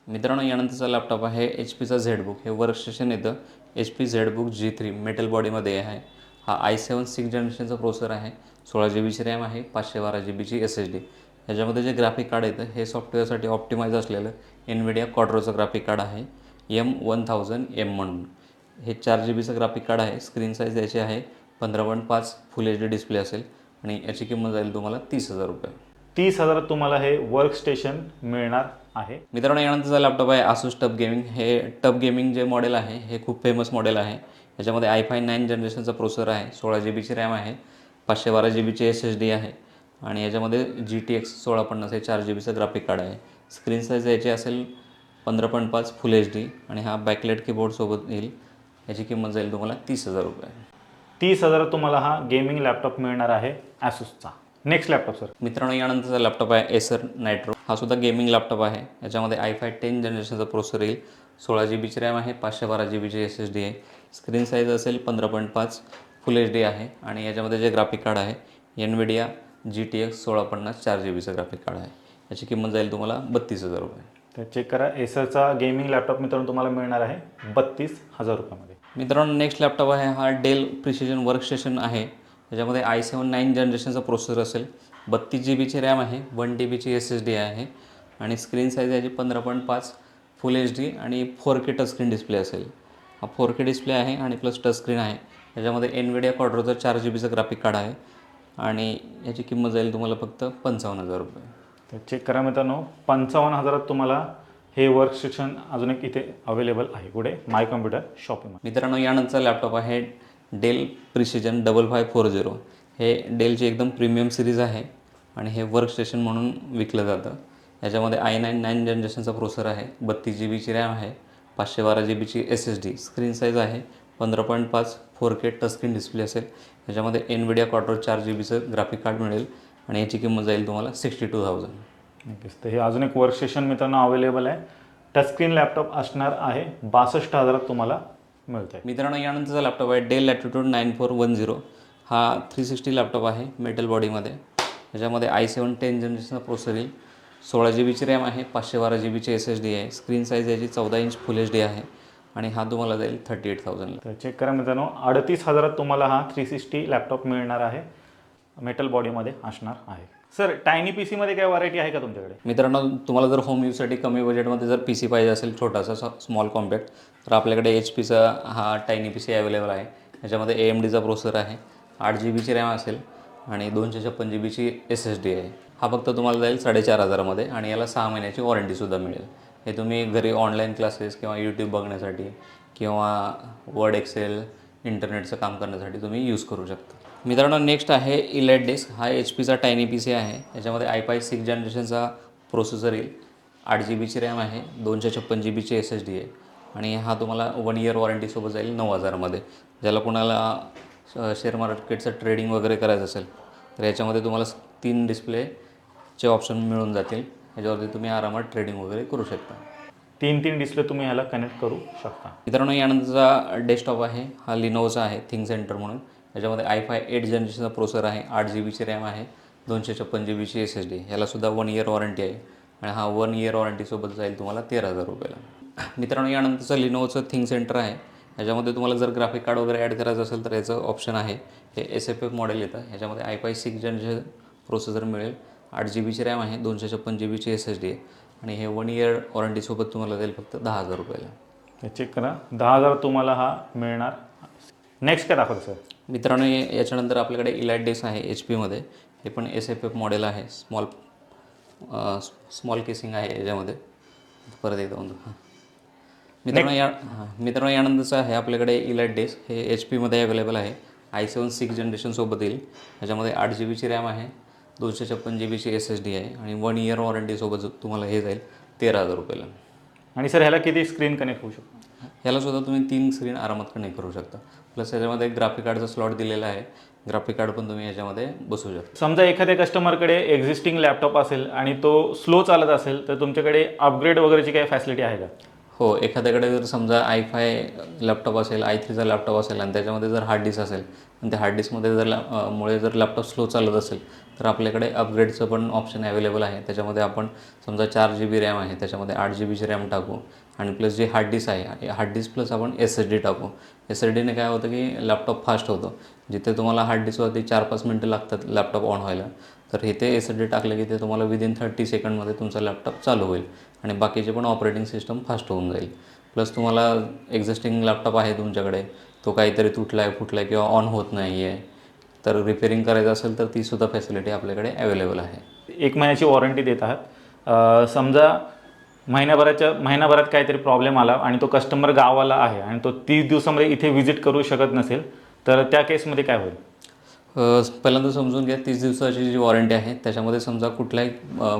मित्रांनो, यानंतरचा लॅपटॉप आहे HPचा ZBook. हे वर्कस्टेशन येतं. HP ZBook G3 मेटल बॉडीमध्ये आहे. हा i7 6 जनरेशनचा प्रोसेसर आहे, 16 GB रॅम आहे, 512 GB SSD. ह्याच्यामध्ये जे ग्राफिक कार्ड येतं हे सॉफ्टवेअरसाठी ऑप्टिमाइज असलेलं NVIDIA Quadroचं ग्राफिक कार्ड आहे, M1000M म्हणून. हे 4 GBचं ग्राफिक कार्ड आहे. स्क्रीन साईज याची आहे 15.5 फुल HD डिस्प्ले असेल आणि याची किंमत जाईल तुम्हाला 30,000 रुपये. 30,000 तुम्हाला हे वर्क स्टेशन मिळणार आहे. मित्रांनो, यानंतरचा लॅपटॉप आहे आसूस टफ गेमिंग. हे टफ गेमिंग जे मॉडेल आहे हे खूप फेमस मॉडेल आहे. याच्यामध्ये i5 9 जनरेशनचा प्रोसेसर आहे, 16 GB रॅम आहे, 512 GB SSD आहे आणि याच्यामध्ये GTX 1650 हे 4 GBचं ग्राफिक कार्ड आहे. स्क्रीन साईज याची असेल 15.5 फुल HD आणि हा बॅकलाइट कीबोर्डसोबत येईल. याची किंमत जाईल तुम्हाला 30,000 रुपये. 30,000 तुम्हाला हा गेमिंग लॅपटॉप मिळणार आहे ॲसूसचा. Next laptop sir. मित्रांनो, यानंतरचा लॅपटॉप आहे एसर नायट्रो. हा सुद्धा गेमिंग लॅपटॉप आहे. याच्यामध्ये i5 10 जनरेशनचा प्रोसेसर येईल, 16 GB रॅम आहे, 512 GB SSD आहे. स्क्रीन साईज असेल 15.5 फुल HD आहे आणि याच्यामध्ये जे ग्राफिक कार्ड आहे NVIDIA GTX 1650 4 GBचं ग्राफिक कार्ड आहे. याची किंमत जाईल तुम्हाला 32,000 रुपये. तर चेक करा, एसरचा गेमिंग लॅपटॉप मित्रांनो तुम्हाला मिळणार आहे 32,000 रुपयामध्ये. मित्रांनो, नेक्स्ट लॅपटॉप आहे हा डेल प्रिसिजन वर्कस्टेशन आहे. याच्यामध्ये i7 9 जनरेशनचा प्रोसेसर असेल, 32 GB रॅम आहे, 1 TB SSD आहे आणि स्क्रीन साईज याची 15.5 फुल HD आणि 4K टचस्क्रीन डिस्प्ले असेल. हा 4K डिस्प्ले आहे आणि प्लस टचस्क्रीन आहे. याच्यामध्ये NVIDIA Quadroचं 4 GBचं ग्राफिक कार्ड आहे आणि याची किंमत जाईल तुम्हाला फक्त 55,000 रुपये. तर चेक करा मित्रांनो, 55,000 तुम्हाला हे वर्क स्टेशन अजून एक इथे अवेलेबल आहे. कुठे? माय कम्प्युटर शॉपिंगमध्ये. मित्रांनो, यानंतरचा लॅपटॉप आहे डेल प्रिसिजन 5540. हे डेलची एकदम प्रीमियम सिरीज आहे आणि हे वर्क स्टेशन म्हणून विकलं जातं. याच्यामध्ये i9 9 जनरेशनचा प्रोसेसर आहे, 32 GB रॅम आहे, 512 GB SSD. स्क्रीन साईज आहे 15.5 4K टचस्क्रीन डिस्प्ले असेल. याच्यामध्ये NVIDIA Quadro 4 GBचं ग्राफिक कार्ड मिळेल आणि याची किंमत जाईल तुम्हाला 62,000. नक्कीच. तर हे अजून एक वर्क स्टेशन मित्रांनो अवेलेबल आहे. टचस्क्रीन लॅपटॉप असणार आहे, 62,000 तुम्हाला मिळत आहे. मित्रांनो, यानंतरचा लॅपटॉप आहे डेल लॅटिट्यूड 9410. हा 360 लॅपटॉप आहे मेटल बॉडीमध्ये. याच्यामध्ये i7 10 जनरेशनचा प्रोसेसर येईल, 16 GB रॅम आहे, 512 GB SSD आहे. स्क्रीन साईज याची 14 इंच फुल HD आहे आणि हा तुम्हाला जाईल 38,000ला. तर चेक करा मित्रांनो, 38,000 तुम्हाला हा 360 लॅपटॉप मिळणार आहे, मेटल बॉडीमध्ये असणार आहे. सर, टायनी पी सीमध्ये काय व्हरायटी आहे का तुमच्याकडे? मित्रांनो, तुम्हाला जर होम यूजसाठी कमी बजेटमध्ये जर PC पाहिजे असेल, छोटासा स्मॉल कॉम्पॅक्ट, तर आपल्याकडे HPचा हा टायनी PC अवेलेबल आहे. याच्यामध्ये AMDचा प्रोसेसर आहे, 8 GB रॅम असेल आणि 256 GB SSD आहे. हा फक्त तुम्हाला जाईल 4,500मध्ये आणि याला 6 महिन्याची वॉरंटीसुद्धा मिळेल. हे तुम्ही घरी ऑनलाईन क्लासेस किंवा YouTube बघण्यासाठी किंवा वर्ड एक्सेल इंटरनेटचं काम करण्यासाठी तुम्ही यूज करू शकता. मित्रांनो, नेक्स्ट आहे इलाइट डेस्क. हा HPचा टायनी PC आहे. याच्यामध्ये i5 6 जनरेशनचा प्रोसेसर येईल, 8 GB रॅम आहे, 256 GB SSD आहे आणि हा तुम्हाला 1 इयर वॉरंटीसोबत जाईल 9,000मध्ये. ज्याला कोणाला शेअर मार्केटचं ट्रेडिंग वगैरे करायचं असेल तर याच्यामध्ये तुम्हाला 3 डिस्प्लेचे ऑप्शन मिळून जातील. याच्यावरती तुम्ही आरामात ट्रेडिंग वगैरे करू शकता. 3 डिस्प्ले तुम्ही ह्याला कनेक्ट करू शकता. मित्रांनो, यानंतरचा डेस्कटॉप आहे हा लिनोवचा आहे, थिंकसेंटर म्हणून. याच्यामध्ये i5 8 जनरेशनचा प्रोसेसर आहे, 8 GB रॅम आहे, 256 GB SSD. यालासुद्धा 1 इयर वॉरंटी आहे आणि हा 1 इयर वॉरंटीसोबत जाईल तुम्हाला 13,000 रुपयाला. मित्रांनो, यानंतरचं लिनोवचं थिंकसेंटर आहे. याच्यामध्ये तुम्हाला जर ग्राफिक कार्ड वगैरे ॲड करायचं असेल तर याचं ऑप्शन आहे. हे SFF मॉडेल येतं. याच्यामध्ये i5 6 जनरेशन प्रोसेसर मिळेल, 8 GB रॅम आहे, 256 GB SSD आहे आणि हे 1 इयर वॉरंटीसोबत तुम्हाला जाईल फक्त 10,000 रुपयाला. तर चेक करा, 10,000 तुम्हाला हा मिळणार. नेक्स्ट काय दाखवतो सर? मित्रांनो, याच्यानंतर आपल्याकडे इलाइट डेस्क आहे HPमध्ये. हे पण SFF मॉडेल आहे, स्मॉल केसिंग आहे याच्यामध्ये. परत एकदा मित्रांनो, यानंतरचं आहे आपल्याकडे इलाइट डेस्क. हे HPमध्ये अवेलेबल आहे, i7 6 जनरेशनसोबत येईल. याच्यामध्ये 8 GB रॅम आहे, 256 GB SSD आहे आणि 1 इयर वॉरंटीसोबत तुम्हाला हे जाईल 13,000 रुपयाला. आणि सर, ह्याला किती स्क्रीन कनेक्ट होऊ शकतो? ह्यालासुद्धा तुम्ही 3 स्क्रीन आरामात कनेक्ट करू शकता. प्लस याच्यामध्ये एक ग्राफिक कार्डचा स्लॉट दिलेला आहे, ग्राफिक कार्ड पण तुम्ही याच्यामध्ये बसवू शकता. समजा एखाद्या कस्टमरकडे एक्झिस्टिंग लॅपटॉप असेल आणि तो स्लो चालत असेल तर तुमच्याकडे अपग्रेड वगैरेची काही फॅसिलिटी आहे का? हो, एखाद्याकडे जर समजा i5 लॅपटॉप असेल, i3चा लॅपटॉप असेल आणि त्याच्यामध्ये जर हार्ड डिस्क असेल आणि त्या हार्ड डिस्कमध्ये जर लॅपटॉप स्लो चालत असेल तर आपल्याकडे अपग्रेडचं पण ऑप्शन अवेलेबल आहे. त्याच्यामध्ये आपण समजा 4 GB रॅम आहे, त्याच्यामध्ये 8 GB रॅम टाकू आणि प्लस जी हार्ड डिस्क आहे, हार्ड डिस्क प्लस आपण SSD टाकू. SSDने काय होतं की लॅपटॉप फास्ट होतो. जिथे तुम्हाला हार्ड डिस्कवरती 4-5 मिनटं लागतात लॅपटॉप ऑन व्हायला, तर इथे SSD टाकलं की ते तुम्हाला विदिन 30 सेकंडमध्ये तुमचा लॅपटॉप चालू होईल आणि बाकीचे पण ऑपरेटिंग सिस्टम फास्ट होऊन जाईल. प्लस तुम्हाला एक्झिस्टिंग लॅपटॉप आहे तुमच्याकडे, तो काहीतरी तुटला आहे, फुटला आहे किंवा ऑन होत नाही आहे, तर रिपेअरिंग करायचं असेल तर तीसुद्धा फॅसिलिटी आपल्याकडे अवेलेबल आहे. 1 महिन्याची वॉरंटी देत आहात. समजा महिनाभरात काहीतरी प्रॉब्लेम आला आणि तो कस्टमर गावाला आहे आणि तो 30 दिवसामध्ये इथे व्हिजिट करू शकत नसेल, तर त्या केसमध्ये काय होईल? पहिल्यांदा समजून घ्या, 30 दिवसाची जी वॉरंटी आहे त्याच्यामध्ये समजा कुठलाही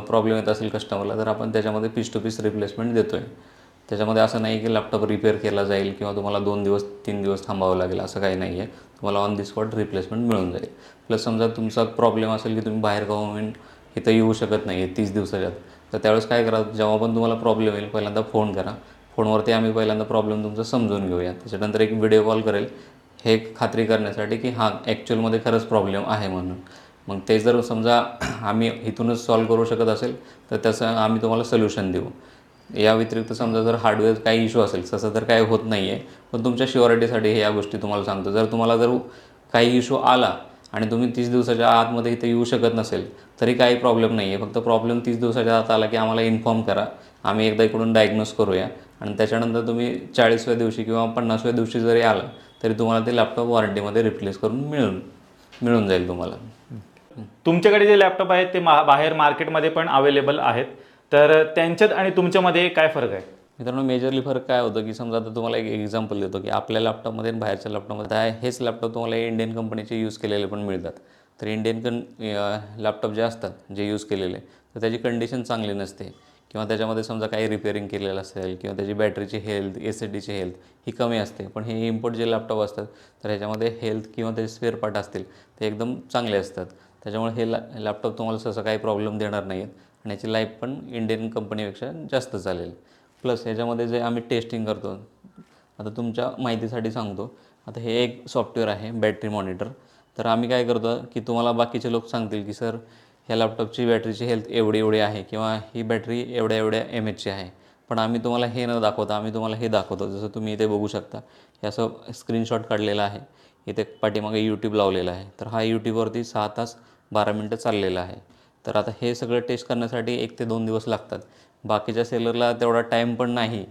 प्रॉब्लेम येत असेल कस्टमरला, तर आपण त्याच्यामध्ये पीस टू पीस रिप्लेसमेंट देतो आहे. त्याच्यामध्ये असं नाही की लॅपटॉप रिपेअर केला जाईल किंवा तुम्हाला 2 दिवस 3 दिवस थांबावं लागेल, असं काही नाही आहे. तुम्हाला ऑन दी स्पॉट रिप्लेसमेंट मिळून जाईल. प्लस समजा तुमचा प्रॉब्लेम असेल की तुम्ही बाहेर गावाहून इथं येऊ शकत नाही आहे 30 दिवसाच्यात, तर त्यावेळेस काय करा, जेव्हा पण तुम्हाला प्रॉब्लेम येईल पहिल्यांदा फोन करा. फोनवरती आम्ही पहिल्यांदा प्रॉब्लेम तुमचा समजून घेऊया. त्याच्यानंतर एक व्हिडिओ कॉल करेल हे खात्री करण्यासाठी की हां ॲक्च्युअलमध्ये खरंच प्रॉब्लेम आहे म्हणून. मग ते जर समजा आम्ही इथूनच सॉल्व करू शकत असेल तर त्याचं आम्ही तुम्हाला सोल्युशन देऊ. या व्यतिरिक्त समजा जर हार्डवेअर काही इश्यू असेल, तसं तर काही होत नाही आहे, पण तुमच्या शुअरिटीसाठी हे या गोष्टी तुम्हाला सांगतो. जर तुम्हाला काही इश्यू आला आणि तुम्ही 30 दिवसाच्या आतमध्ये इथे येऊ शकत नसेल तरी काही प्रॉब्लेम नाही आहे. फक्त प्रॉब्लेम 30 दिवसाच्या आत आला की आम्हाला इन्फॉर्म करा, आम्ही एकदा इकडून डायग्नोज करूया आणि त्याच्यानंतर तुम्ही 40व्या दिवशी किंवा 50व्या दिवशी जरी आलं तरी तुम्हाला ते लॅपटॉप वॉरंटीमध्ये रिप्लेस करून मिळून जाईल तुम्हाला. तुमच्याकडे जे लॅपटॉप आहेत ते बाहेर मार्केटमध्ये पण अवेलेबल आहेत, तर त्यांच्यात आणि तुमच्यामध्ये काय फरक आहे? मित्रांनो, मेजरली फरक काय होतं की समजा आता तुम्हाला एक एक्झाम्पल देतो की आपल्या लॅपटॉपमध्ये आणि बाहेरच्या लॅपटॉपमध्ये हेच लॅपटॉप तुम्हाला इंडियन कंपनीचे यूज केलेले पण मिळतात. तर इंडियन लॅपटॉप जे असतात, जे यूज केलेले, तर त्याची कंडिशन चांगली नसते किंवा त्याच्यामध्ये समजा काही रिपेअरिंग केलेलं असेल किंवा त्याची बॅटरीची हेल्थ, SSDची हेल्थ ही कमी असते. पण हे इम्पोर्ट जे लॅपटॉप असतात तर ह्याच्यामध्ये हेल्थ किंवा त्याचे स्पेअर पार्ट असतील ते एकदम चांगले असतात. त्याच्यामुळे हे लॅपटॉप तुम्हाला सहसा काही प्रॉब्लेम देणार नाही आहेत आणि याची लाईफ पण इंडियन कंपनीपेक्षा जास्त चालेल. प्लस ह्याच्यामध्ये जे आम्ही टेस्टिंग करतो, आता तुमच्या माहितीसाठी सांगतो, आता हे एक सॉफ्टवेअर आहे बॅटरी मॉनिटर. तर आम्ही काय करतो की तुम्हाला बाकीचे लोक सांगतील की सर ह्या लॅपटॉपची बॅटरीची हेल्थ एवढी आहे किंवा ही बॅटरी एवढ्या MHची आहे, पण आम्ही तुम्हाला हे न दाखवता आम्ही तुम्हाला हे दाखवतो. जसं तुम्ही इथे बघू शकता, हे असं स्क्रीनशॉट काढलेला आहे, इथे पाठीमागे YouTube लावलेला आहे. तर हा YouTubeवरती 6 तास 12 मिनटं चाललेला आहे. तर आता हे सगळं टेस्ट करण्यासाठी 1 ते 2 दिवस लागतात. बाकीच्या सेलरला तेवढा टाईम पण नाही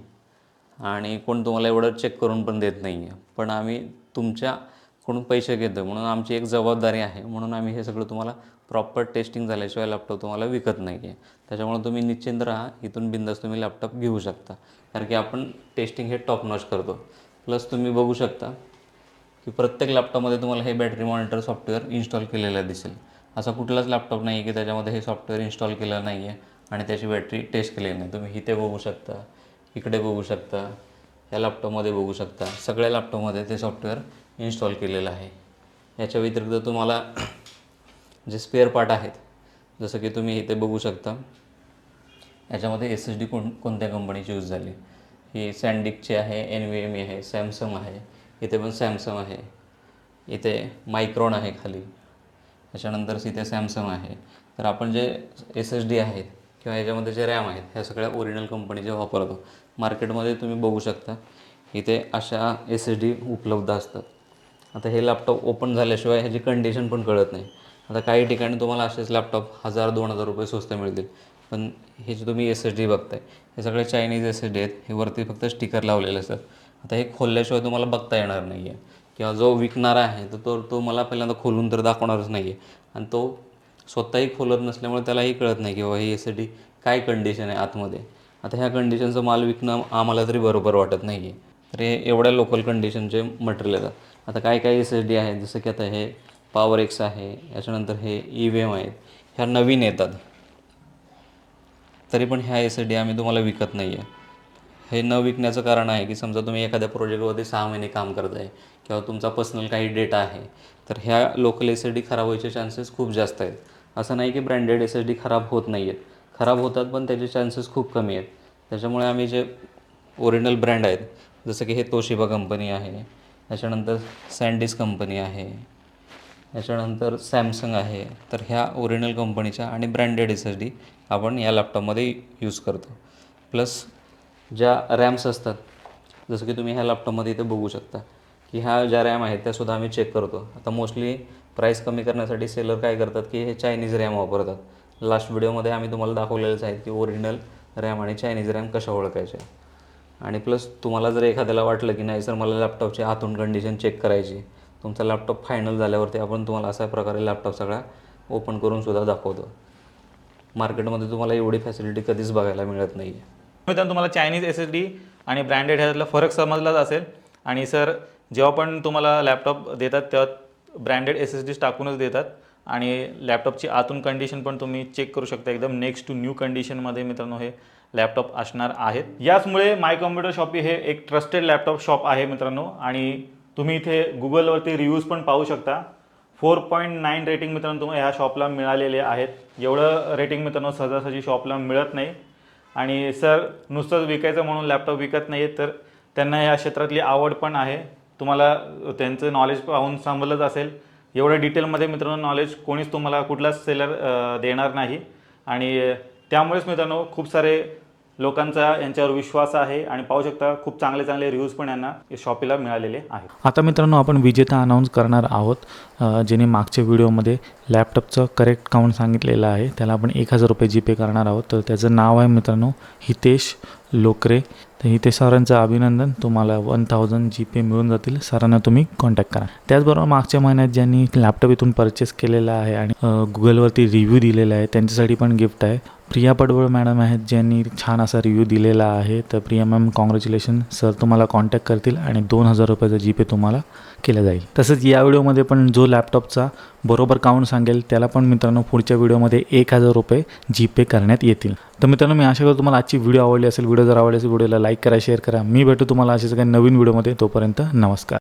आणि कोण तुम्हाला एवढं चेक करून पण देत नाही आहे. पण आम्ही तुमच्याकडून पैसे घेतो म्हणून आमची एक जबाबदारी आहे, म्हणून आम्ही हे सगळं तुम्हाला प्रॉपर टेस्टिंग झाल्याशिवाय लॅपटॉप तुम्हाला विकत नाही आहे. त्याच्यामुळे तुम्ही निश्चिंत राहा, इथून बिंदास तुम्ही लॅपटॉप घेऊ शकता, कारण की आपण टेस्टिंग हे टॉप नॉच करतो. प्लस तुम्ही बघू शकता की प्रत्येक लॅपटॉपमध्ये तुम्हाला हे बॅटरी मॉनिटर सॉफ्टवेअर इन्स्टॉल केलेलं दिसेल. असा कुठलाच लॅपटॉप नाही की त्याच्यामध्ये हे सॉफ्टवेअर इन्स्टॉल केलं नाही आहे आणि त्याची बॅटरी टेस्ट केलेली नाही. तुम्ही इथे बघू शकता, इकडे बघू शकता, या लॅपटॉपमध्ये बघू शकता, सगळ्या लॅपटॉपमध्ये ते सॉफ्टवेअर इन्स्टॉल केलेलं आहे. याच्या व्यतिरिक्त तुम्हाला जे स्पेअर पार्ट आहेत, जसं की तुम्ही इथे बघू शकता, याच्यामध्ये SSD कोणत्या कंपनीची यूज झाली, ही सॅनडिस्कची आहे, NVMe आहे, सॅमसंग आहे, इथे पण सॅमसंग आहे, इथे मायक्रॉन आहे खाली, त्याच्यानंतर इथे सॅमसंग आहे. तर आपण जे SSD आहेत किंवा याच्यामध्ये जे रॅम आहेत ह्या सगळ्या ओरिजिनल कंपनीचे वापरतो. मार्केटमध्ये तुम्ही बघू शकता इथे अशा SSD उपलब्ध असतात. आता हे लॅपटॉप ओपन झाल्याशिवाय ह्याची कंडिशन पण कळत नाही. आता काही ठिकाणी तुम्हाला असेच लॅपटॉप 1000-2000 रुपये स्वस्त मिळतील, पण हे जे तुम्ही SSD बघताय हे सगळे चायनीज SSD आहेत. हे वरती फक्त स्टिकर लावलेले असतात. आता हे खोलल्याशिवाय तुम्हाला बघता येणार नाही आहे किंवा जो विकणारा आहे तर तो मला पहिल्यांदा खोलून तर दाखवणारच नाही आहे आणि तो स्वतःही खोलत नसल्यामुळे त्यालाही कळत नाही की बाबा ही SSD काय कंडिशन आहे आतमध्ये. आता ह्या कंडिशनचं माल विकणं आम्हाला तरी बरोबर वाटत नाही आहे. तर हे एवढ्या लोकल कंडिशनचे मटेरियल येतात. आता काही SSD आहेत, जसं की आता हे PowerX आहे, याच्यानंतर हे EVM आहेत, ह्या नवीन येतात. तरी पण ह्या SSD आम्ही तुम्हाला विकत नाही आहे. हे न विकण्याचं कारण आहे की समजा तुम्ही एखाद्या प्रोजेक्टवरती 6 महिने काम करत आहे किंवा तुमचा पर्सनल काही डेटा आहे, तर ह्या लोकल SSD खराब व्हायचे चान्सेस खूप जास्त आहेत. असं नाही की ब्रँडेड SSD खराब होत नाही आहेत, खराब होतात, पण त्याचे चान्सेस खूप कमी आहेत. त्याच्यामुळे आम्ही जे ओरिजिनल ब्रँड आहेत, जसं की हे तोशिबा कंपनी आहे, त्याच्यानंतर सॅनडिस्क कंपनी आहे, याच्यानंतर सॅमसंग आहे, तर ह्या ओरिजिनल कंपनीच्या आणि ब्रँडेड SSD आपण या लॅपटॉपमध्ये यूज करतो. प्लस ज्या रॅम्स असतात, जसं की तुम्ही ह्या लॅपटॉपमध्ये इथे बघू शकता की ह्या ज्या रॅम आहेत त्यासुद्धा आम्ही चेक करतो. आता मोस्टली प्राईस कमी करण्यासाठी सेलर काय करतात की हे चायनीज रॅम वापरतात. लास्ट व्हिडिओमध्ये आम्ही तुम्हाला दाखवलेलंच आहे की ओरिजिनल रॅम आणि चायनीज रॅम कशा ओळखायच्या. आणि प्लस तुम्हाला जर एखाद्याला वाटलं की नाही सर मला लॅपटॉपची आतून कंडिशन चेक करायची, तुमचा लॅपटॉप फायनल झाल्यावरती आपण तुम्हाला अशा प्रकारे लॅपटॉप सगळा ओपन करूनसुद्धा दाखवतो. मार्केटमध्ये तुम्हाला एवढी फॅसिलिटी कधीच बघायला मिळत नाही आहे. मित्रांनो, तुम्हाला चायनीज SSD आणि ब्रँडेड ह्यातला फरक समजलाच असेल. आणि सर जेव्हा पण तुम्हाला लॅपटॉप देतात तेव्हा ब्रँडेड SSDs टाकूनच देतात आणि लॅपटॉपची आतून कंडिशन पण तुम्ही चेक करू शकता. एकदम नेक्स्ट टू न्यू कंडिशनमध्ये मित्रांनो हे लॅपटॉप असणार आहेत. याचमुळे माय कॉम्प्युटर शॉपी हे एक ट्रस्टेड लॅपटॉप शॉप आहे मित्रांनो. आणि तुम्ही इथे गुगलवरती रिव्ह्यूज पण पाहू शकता. 4.9 रेटिंग मित्रांनो तुम्हाला ह्या शॉपला मिळालेले आहेत. एवढं रेटिंग मित्रांनो सहजासहजी शॉपला मिळत नाही. आणि सर नुसतंच विकायचं म्हणून लॅपटॉप विकत नाही आहेत, तर त्यांना या क्षेत्रातली आवड पण आहे. तुम्हाला त्यांचं नॉलेज पाहून समजलंच असेल. एवढं डिटेलमध्ये मित्रांनो नॉलेज कोणीच तुम्हाला कुठलाच सेलर देणार नाही. आणि त्यामुळेच मित्रांनो खूप सारे लोकांचा यांच्यावर विश्वास आहे. आणि पाहू शकता खूप चांगले चांगले रिव्ह्यूज पण यांना शॉपीला मिळालेले आहेत. आता मित्रांनो आपण विजेता अनाऊन्स करणार आहोत. ज्याने मागच्या व्हिडिओमध्ये लॅपटॉपचं करेक्ट काउंट सांगितलेलं आहे त्याला आपण 1000 रुपये GPay करणार आहोत. तर त्याचं नाव आहे मित्रांनो हितेश लोकरे. तर हितेश सरांचं अभिनंदन. तुम्हाला 1000 GPay मिळून जातील. सरांना तुम्ही कॉन्टॅक्ट करा. त्याचबरोबर मागच्या महिन्यात ज्यांनी लॅपटॉप इथून परचेस केलेला आहे आणि गुगलवरती रिव्ह्यू दिलेला आहे त्यांच्यासाठी पण गिफ्ट आहे. प्रिया पडवळ मॅडम आहेत ज्यांनी छान असा रिव्ह्यू दिलेला आहे. तर प्रिया मॅम कॉंग्रॅच्युलेशन. सर तुम्हाला कॉन्टॅक्ट करतील आणि 2000 रुपयाचा GPay तुम्हाला केला जाईल. तसंच या व्हिडिओमध्ये पण जो लॅपटॉपचा बरोबर काउंट सांगेल त्याला पण मित्रांनो पुढच्या व्हिडिओमध्ये 1000 रुपये GPay करण्यात येतील. तर मित्रांनो मी आशा करतो तुम्हाला आजची व्हिडिओ आवडली असेल. व्हिडिओ जर आवडली असेल व्हिडिओला लाईक करा, शेअर करा. मी भेटू तुम्हाला अशाच काही नवीन व्हिडिओमध्ये. तोपर्यंत नमस्कार.